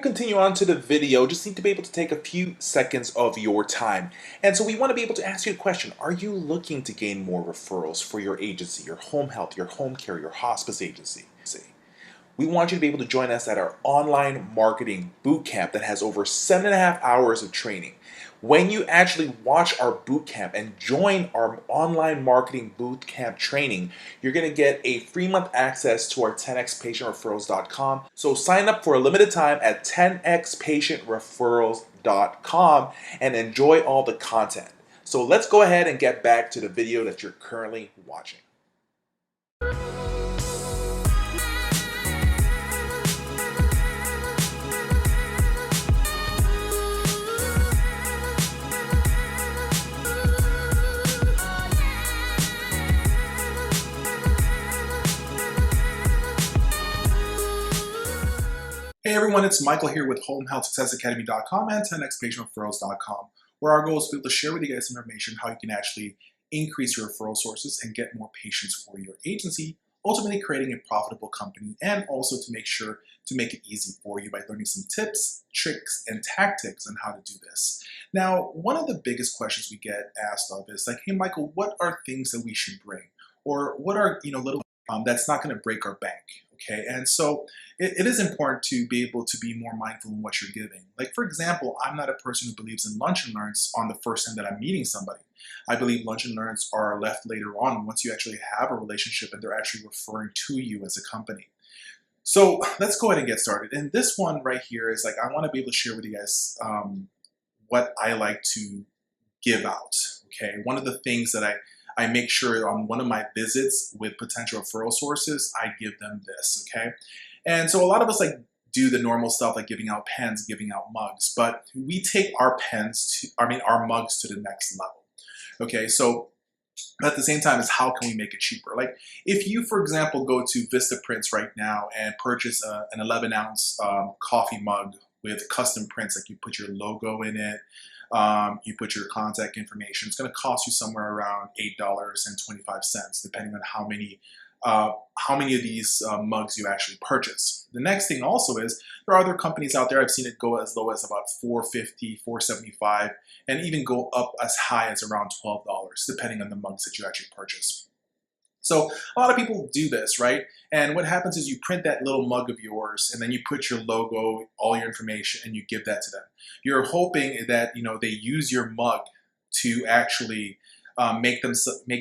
continue on to the video, just need to be able to take a few seconds of your time. And so we want to be able to ask you a question. Are you looking to gain more referrals for your agency, your home health, your home care, your hospice agency? We want you to be able to join us at our online marketing bootcamp that has over 7.5 hours of training. When you actually watch our bootcamp and join our online marketing bootcamp training, you're going to get a free month access to our 10xpatientreferrals.com. So sign up for a limited time at 10xpatientreferrals.com and enjoy all the content. So let's go ahead and get back to the video that you're currently watching. Hey everyone, it's Michael here with HomeHealthSuccessAcademy.com and 10xpatientreferrals.com, where our goal is to be able to share with you guys information how you can actually increase your referral sources and get more patients for your agency, ultimately creating a profitable company, and also to make sure to make it easy for you by learning some tips, tricks, and tactics on how to do this. Now, one of the biggest questions we get asked of is like, hey Michael, what are things that we should bring? Or what are, little that's not going to break our bank? Okay, and so it is important to be able to be more mindful in what you're giving. Like, for example, I'm not a person who believes in lunch and learns on the first time that I'm meeting somebody. I believe lunch and learns are left later on once you actually have a relationship and they're actually referring to you as a company. So let's go ahead and get started. And this one right here is like, I want to be able to share with you guys what I like to give out. Okay, one of the things that I make sure on one of my visits with potential referral sources, I give them this, okay? And so a lot of us like do the normal stuff like giving out pens, giving out mugs, but we take our our mugs to the next level, okay? So at the same time is how can we make it cheaper? Like if you, for example, go to Vista Prints right now and purchase an 11-ounce coffee mug with custom prints, like you put your logo in it, you put your contact information. It's going to cost you somewhere around $8.25, depending on how many of these mugs you actually purchase. The next thing also is there are other companies out there. I've seen it go as low as about $4.50, $4.75, and even go up as high as around $12, depending on the mugs that you actually purchase. So a lot of people do this, right? And what happens is you print that little mug of yours and then you put your logo, all your information, and you give that to them. You're hoping that they use your mug to actually make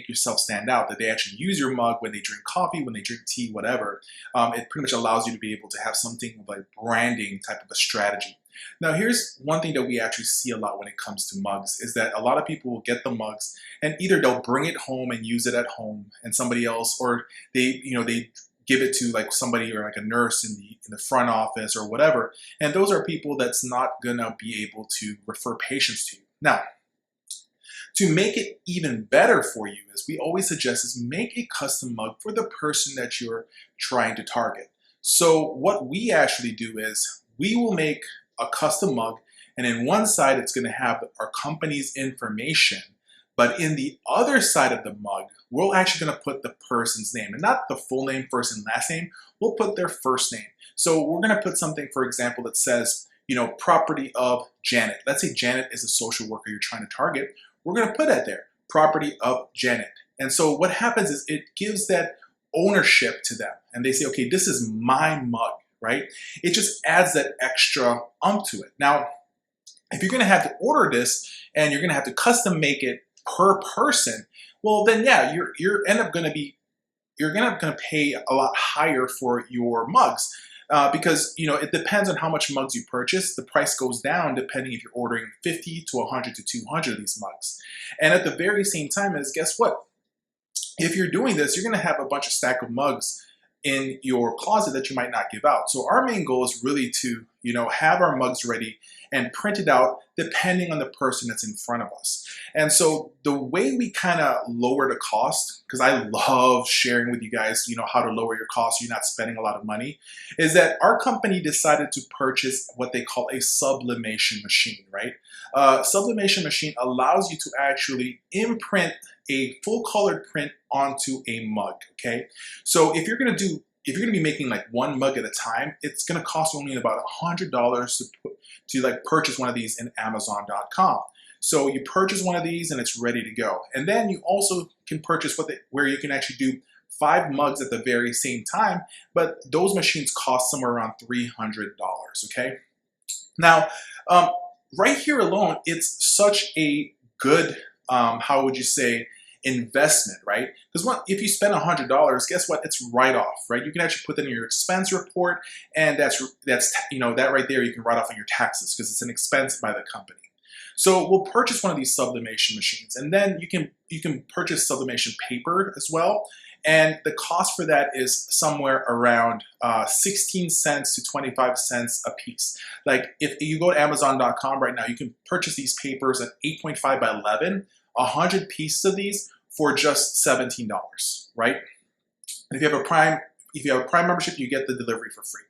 yourself stand out, that they actually use your mug when they drink coffee, when they drink tea, whatever. It pretty much allows you to be able to have something like branding type of a strategy. Now, here's one thing that we actually see a lot when it comes to mugs is that a lot of people will get the mugs and either they'll bring it home and use it at home and somebody else, or they give it to like somebody or like a nurse in the front office or whatever. And those are people that's not gonna be able to refer patients to you. Now, to make it even better for you, as we always suggest, is make a custom mug for the person that you're trying to target. So what we actually do is we will make a custom mug, and in one side it's going to have our company's information, but in the other side of the mug we're actually going to put the person's name, and not the full name, first and last name. We'll put their first name. So we're going to put something, for example, that says property of Janet. Let's say Janet is a social worker you're trying to target. We're going to put that there, property of Janet. And so what happens is it gives that ownership to them, and they say, okay, this is my mug, right? It just adds that extra umph to it. Now, if you're going to have to order this and you're going to have to custom make it per person, well, then yeah, you're going to pay a lot higher for your mugs because it depends on how much mugs you purchase. The price goes down depending if you're ordering 50 to 100 to 200 of these mugs. And at the very same time, is guess what? If you're doing this, you're going to have a bunch of stack of mugs in your closet that you might not give out. So our main goal is really to, have our mugs ready and print it out depending on the person that's in front of us. And so the way we kind of lower the cost, because I love sharing with you guys, how to lower your cost so you're not spending a lot of money, is that our company decided to purchase what they call a sublimation machine, right? Sublimation machine allows you to actually imprint a full colored print onto a mug, okay? So if you're gonna do if you're gonna be making like one mug at a time, it's gonna cost you only about $100 to like purchase one of these in Amazon.com. So you purchase one of these and it's ready to go. And then you also can purchase where you can actually do 5 mugs at the very same time, but those machines cost somewhere around $300, okay? Now, right here alone, it's such a good, how would you say, investment, right? Because if you spend $100, guess what? It's write off, right? You can actually put that in your expense report, and that's that right there you can write off on your taxes because it's an expense by the company. So we'll purchase one of these sublimation machines, and then you can purchase sublimation paper as well. And the cost for that is somewhere around 16 cents to 25 cents a piece. Like if you go to Amazon.com right now, you can purchase these papers at 8.5 by 11, 100 pieces of these for just $17, right? And if you have a Prime membership, you get the delivery for free.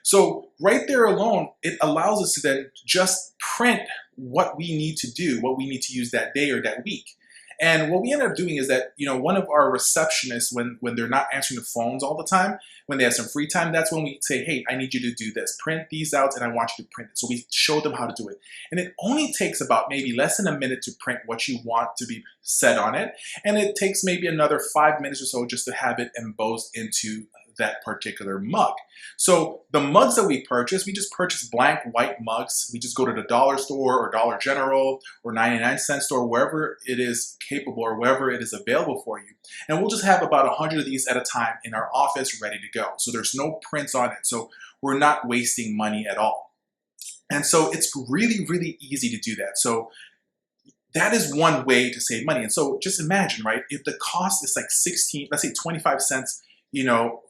So right there alone, it allows us to then just print what we need to do, what we need to use that day or that week. And what we end up doing is that, one of our receptionists, when they're not answering the phones all the time, when they have some free time, that's when we say, hey, I need you to do this. Print these out and I want you to print it. So we show them how to do it. And it only takes about maybe less than a minute to print what you want to be said on it. And it takes maybe another 5 minutes or so just to have it embossed into that particular mug. So the mugs that we just purchase blank white mugs. We just go to the dollar store or Dollar General or 99-cent store, wherever it is capable or wherever it is available for you. And we'll just have about 100 of these at a time in our office ready to go. So there's no prints on it. So we're not wasting money at all. And so it's really, really easy to do that. So that is one way to save money. And so just imagine, right? If the cost is like let's say 25 cents,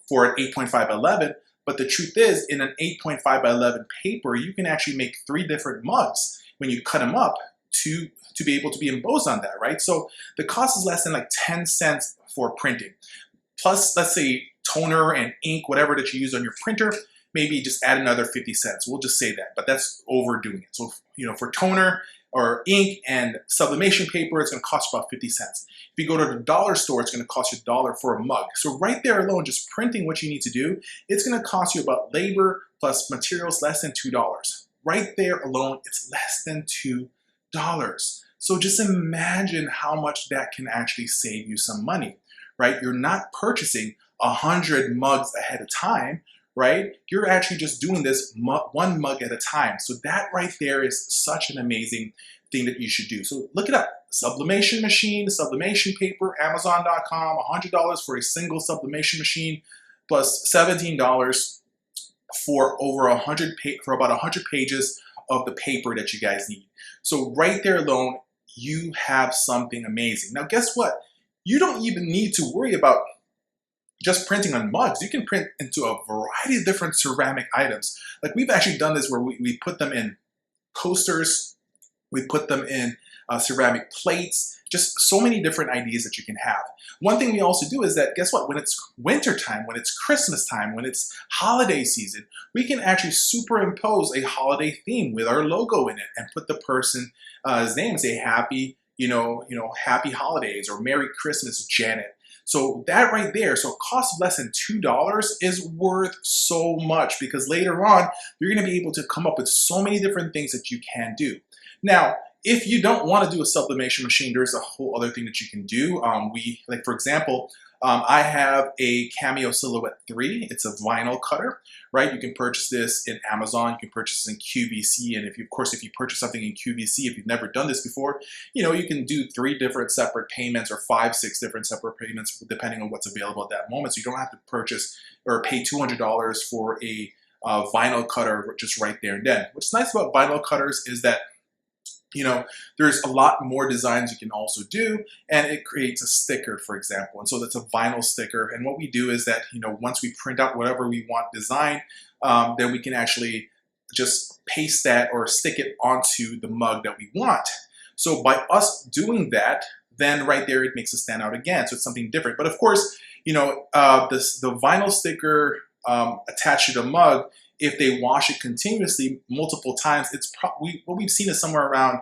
for an 8.5 by 11, but the truth is in an 8.5 by 11 paper, you can actually make 3 different mugs when you cut them up to be able to be embossed on that, right? So the cost is less than like 10 cents for printing. Plus, let's say toner and ink, whatever that you use on your printer, maybe just add another 50 cents. We'll just say that, but that's overdoing it. So, for toner or ink and sublimation paper, it's gonna cost about 50 cents. If you go to the dollar store, it's gonna cost you $1 for a mug. So right there alone, just printing what you need to do, it's gonna cost you about labor plus materials less than $2. Right there alone, it's less than $2. So just imagine how much that can actually save you some money, right? You're not purchasing 100 mugs ahead of time, right? You're actually just doing this one mug at a time. So that right there is such an amazing thing that you should do. So look it up. Sublimation machine, sublimation paper, Amazon.com, $100 for a single sublimation machine, plus $17 for for about 100 pages of the paper that you guys need. So right there alone, you have something amazing. Now guess what? You don't even need to worry about just printing on mugs. You can print into a variety of different ceramic items. Like we've actually done this where we put them in coasters, we put them in ceramic plates, just so many different ideas that you can have. One thing we also do is that, guess what? When it's winter time, when it's Christmas time, when it's holiday season, we can actually superimpose a holiday theme with our logo in it and put the person's name and say happy, happy holidays or Merry Christmas, Janet. So that right there, so a cost of less than $2 is worth so much because later on, you're gonna be able to come up with so many different things that you can do. Now, if you don't want to do a sublimation machine, there's a whole other thing that you can do. For example, I have a Cameo Silhouette 3. It's a vinyl cutter, right? You can purchase this in Amazon. You can purchase this in QVC. And if you purchase something in QVC, if you've never done this before, you can do 3 different separate payments or 5, 6 different separate payments depending on what's available at that moment. So you don't have to purchase or pay $200 for a vinyl cutter just right there and then. What's nice about vinyl cutters is that there's a lot more designs you can also do, and it creates a sticker, for example. And so that's a vinyl sticker. And what we do is that, once we print out whatever we want design, then we can actually just paste that or stick it onto the mug that we want. So by us doing that, then right there, it makes it stand out again. So it's something different. But of course, the vinyl sticker attached to the mug, if they wash it continuously multiple times, what we've seen is somewhere around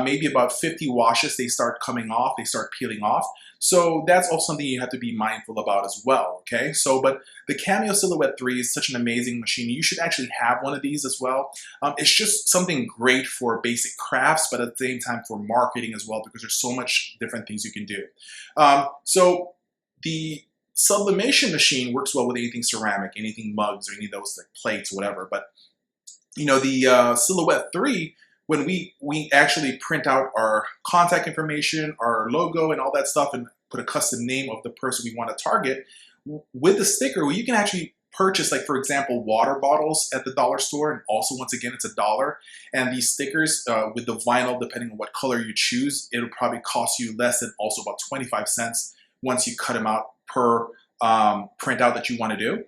maybe about 50 washes, they start coming off, they start peeling off. So that's also something you have to be mindful about as well, okay? So, but the Cameo Silhouette 3 is such an amazing machine. You should actually have one of these as well. It's just something great for basic crafts, but at the same time for marketing as well, because there's so much different things you can do. So the sublimation machine works well with anything ceramic, anything mugs, or any of those like plates, whatever. But the Silhouette 3, when we actually print out our contact information, our logo, and all that stuff, and put a custom name of the person we want to target, with the sticker, you can actually purchase, like for example, water bottles at the dollar store, and also once again it's $1. And these stickers with the vinyl, depending on what color you choose, it'll probably cost you less than also about 25 cents once you cut them out per printout that you want to do.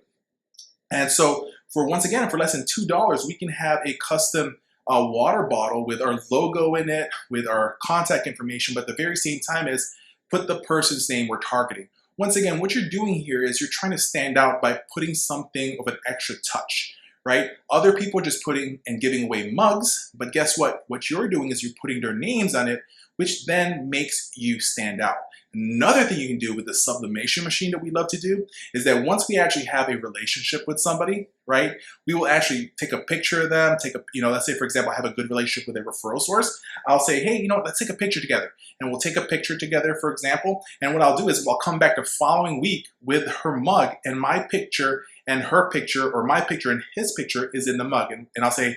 And so for once again, for less than $2, we can have a custom water bottle with our logo in it, with our contact information, but at the very same time is put the person's name we're targeting. Once again, what you're doing here is you're trying to stand out by putting something of an extra touch, right? Other people are just putting and giving away mugs, but guess what? What you're doing is you're putting their names on it, which then makes you stand out. Another thing you can do with the sublimation machine that we love to do is that once we actually have a relationship with somebody, right, we will actually take a picture of them, let's say, for example, I have a good relationship with a referral source. I'll say, hey, let's take a picture together. And we'll take a picture together, for example. And what I'll do is I'll come back the following week with her mug, and my picture and her picture, or my picture and his picture is in the mug. And I'll say,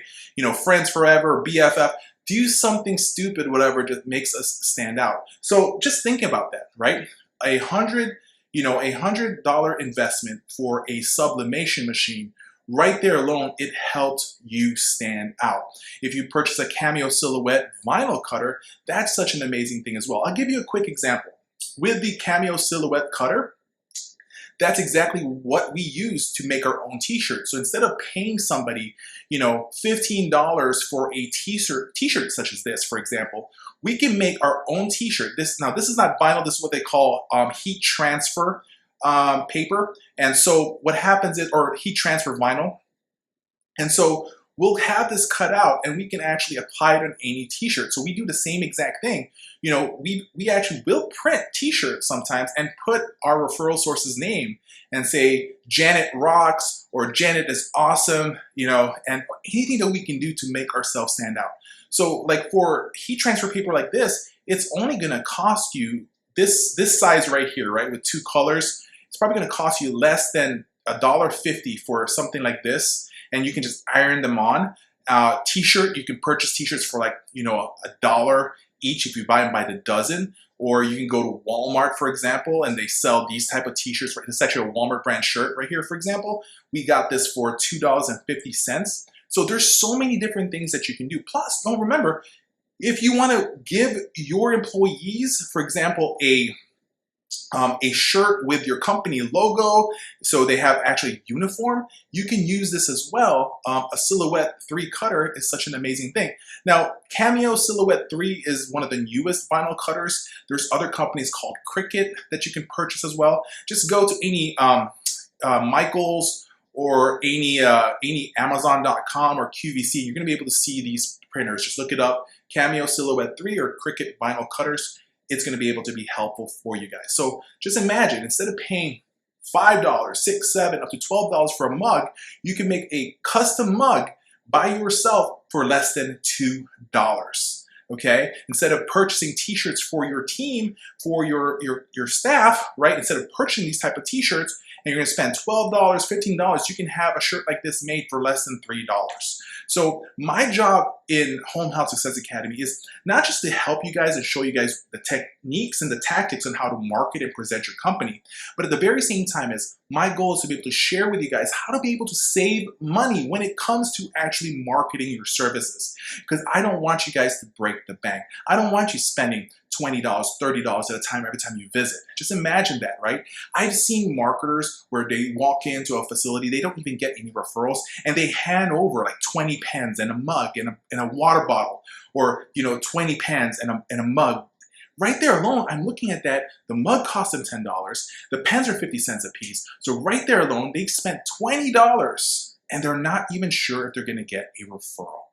friends forever, BFF. Do something stupid, whatever, just makes us stand out. So just think about that, right? $100 investment for a sublimation machine, right there alone, it helps you stand out. If you purchase a Cameo Silhouette vinyl cutter, that's such an amazing thing as well. I'll give you a quick example. With the Cameo Silhouette cutter, that's exactly what we use to make our own t-shirt. So instead of paying somebody, $15 for a t-shirt such as this, for example, we can make our own t-shirt. This is not vinyl. This is what they call heat transfer paper. And so what happens is, or heat transfer vinyl. And so we'll have this cut out and we can actually apply it on any t-shirt. So we do the same exact thing. We actually will print t-shirts sometimes and put our referral source's name and say, Janet rocks, or Janet is awesome, and anything that we can do to make ourselves stand out. So like for heat transfer paper like this, it's only gonna cost you this size right here, right? With 2 colors, it's probably gonna cost you less than $1.50 for something like this. And you can just iron them on. T-shirt, you can purchase t-shirts for like, $1 each if you buy them by the dozen. Or you can go to Walmart, for example, and they sell these type of t-shirts. This is actually a Walmart brand shirt right here, for example. We got this for $2.50. So there's so many different things that you can do. Plus, don't remember, if you want to give your employees, for example, a shirt with your company logo, so they have actually uniform, you can use this as well. A Silhouette 3 cutter is such an amazing thing. Now, Cameo Silhouette 3 is one of the newest vinyl cutters. There's other companies called Cricut that you can purchase as well. Just go to any Michaels or any Amazon.com or QVC. You're going to be able to see these printers. Just look it up, Cameo Silhouette 3 or Cricut vinyl cutters. It's going to be able to be helpful for you guys. So just imagine, instead of paying $5, $6, $7, up to $12 for a mug, you can make a custom mug by yourself for less than $2. Okay? Instead of purchasing t-shirts for your team, for your staff, right? Instead of purchasing these type of t-shirts, and you're going to spend $12, $15, you can have a shirt like this made for less than $3. So my job in Home Health Success Academy is not just to help you guys and show you guys the techniques and the tactics on how to market and present your company, but at the very same time is my goal is to be able to share with you guys how to be able to save money when it comes to actually marketing your services. Because I don't want you guys to break the bank. I don't want you spending $20, $30 at a time every time you visit. Just imagine that, right? I've seen marketers where they walk into a facility, they don't even get any referrals, and they hand over like 20 pens and a mug and a water bottle, or 20 pens and a mug. Right there alone, I'm looking at that. The mug cost them $10. The pens are 50 cents a piece. So right there alone, they've spent $20 and they're not even sure if they're going to get a referral.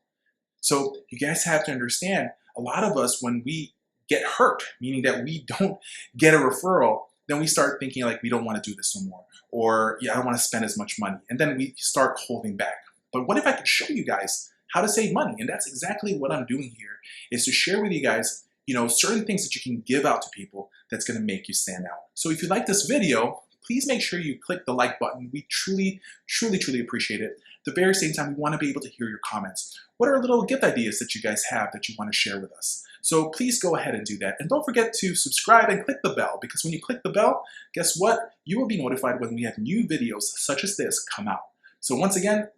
So you guys have to understand, a lot of us, when we get hurt, meaning that we don't get a referral, then we start thinking like we don't want to do this no more, or yeah, I don't want to spend as much money, and then we start holding back. But what if I could show you guys how to save money? And that's exactly what I'm doing here, is to share with you guys, certain things that you can give out to people that's going to make you stand out. So if you like this video, please make sure you click the like button. We truly, truly, truly appreciate it. At the very same time, we want to be able to hear your comments. What are little gift ideas that you guys have that you want to share with us? So please go ahead and do that. And don't forget to subscribe and click the bell, because when you click the bell, guess what? You will be notified when we have new videos such as this come out. So once again,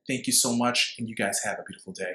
thank you so much, and you guys have a beautiful day.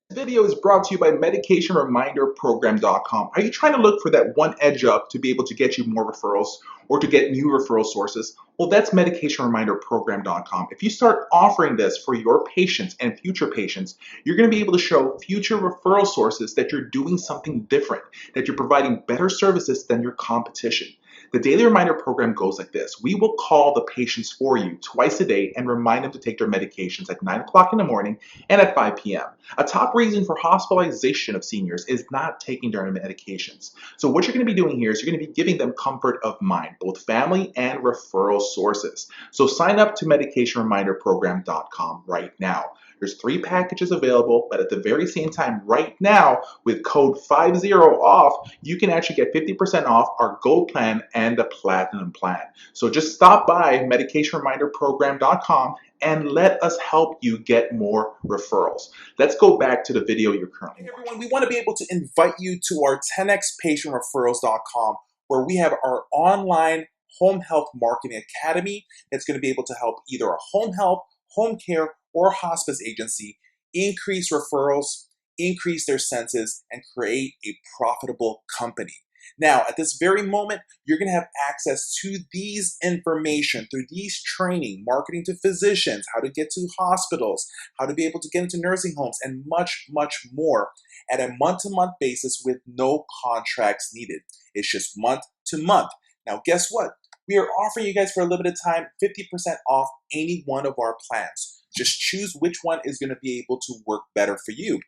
This video is brought to you by MedicationReminderProgram.com. Are you trying to look for that one edge up to be able to get you more referrals or to get new referral sources? Well, that's MedicationReminderProgram.com. If you start offering this for your patients and future patients, you're going to be able to show future referral sources that you're doing something different, that you're providing better services than your competition. The Daily Reminder program goes like this. We will call the patients for you twice a day and remind them to take their medications at 9 o'clock in the morning and at 5 p.m. A top reason for hospitalization of seniors is not taking their medications. So what you're going to be doing here is you're going to be giving them comfort of mind, both family and referral sources. So sign up to MedicationReminderProgram.com right now. There's 3 packages available, but at the very same time, right now, with code 50 off, you can actually get 50% off our Gold plan and the Platinum plan. So just stop by MedicationReminderProgram.com and let us help you get more referrals. Let's go back to the video you're currently watching. Hey everyone, we want to be able to invite you to our 10xPatientReferrals.com, where we have our online Home Health Marketing Academy that's going to be able to help either a home health, home care, or hospice agency increase referrals, increase their census, and create a profitable company. Now, at this very moment, you're going to have access to these information through these training, marketing to physicians, how to get to hospitals, how to be able to get into nursing homes, and much, much more at a month-to-month basis with no contracts needed. It's just month to month. Now, guess what? We are offering you guys for a limited time 50% off any one of our plans. Just choose which one is going to be able to work better for you.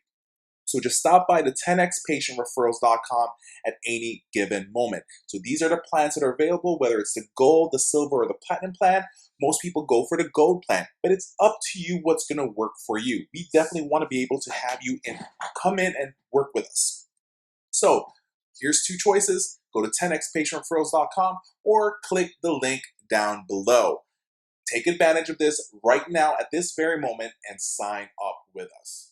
So just stop by the 10xPatientReferrals.com at any given moment. So these are the plans that are available, whether it's the Gold, the Silver, or the Platinum plan. Most people go for the Gold plan, but it's up to you what's going to work for you. We definitely want to be able to have you come in and work with us. So here's 2 choices. Go to 10xPatientReferrals.com or click the link down below. Take advantage of this right now at this very moment and sign up with us.